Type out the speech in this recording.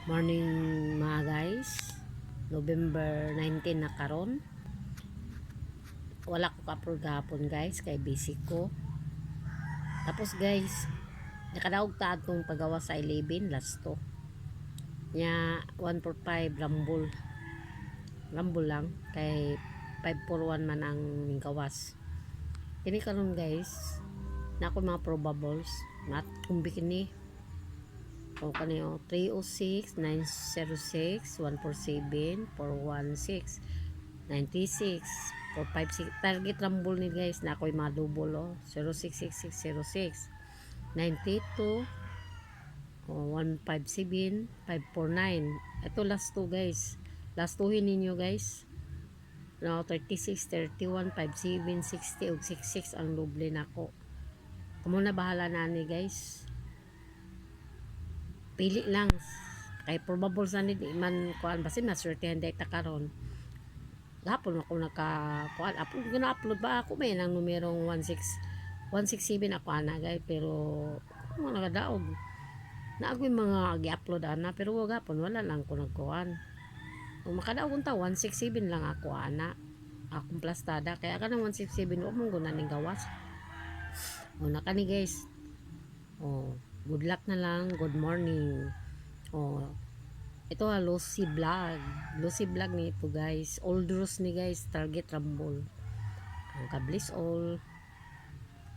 Morning mga guys. November 19 na karon. Wala ko ka-upload gahapon guys kay busy ko. Tapos guys, nakadaog ta atong pagawa sa 11 last to. Nya 145 rumble. Rumble lang kay 541 man ang gawas. Kini karon guys, na ako mga probables, not kumbi kini. O kaniyo 306 906 147 416 96 456 target rumble ni guys na ako'y mga double 066606 92 157 549. Ito last 2 guys, last 2 ninyo guys. No, 36 31 57 60 ug 66 ang doble nako. Kamo na bahala na ni guys, pili lang kay probable sa ni man kuan basin maswertehan day ta karon. Gapon ako naka kuan upload gina upload ba ako may nang numerong 167 ako ana guys, pero mo nagadaog na ako yung mga gi-upload ana pero gapon wala lang ko nagkuan. Kung makadaog unta 167 lang ako ana akong plastada kaya kanang 167 wa mong guna ning gawas. O naka ni guys. Oh, good luck na lang, good morning. Oh, ito Lucy Vlog. Lucy Vlog ni ito guys. Old Rose ni guys, target rumble. Ang kablis all.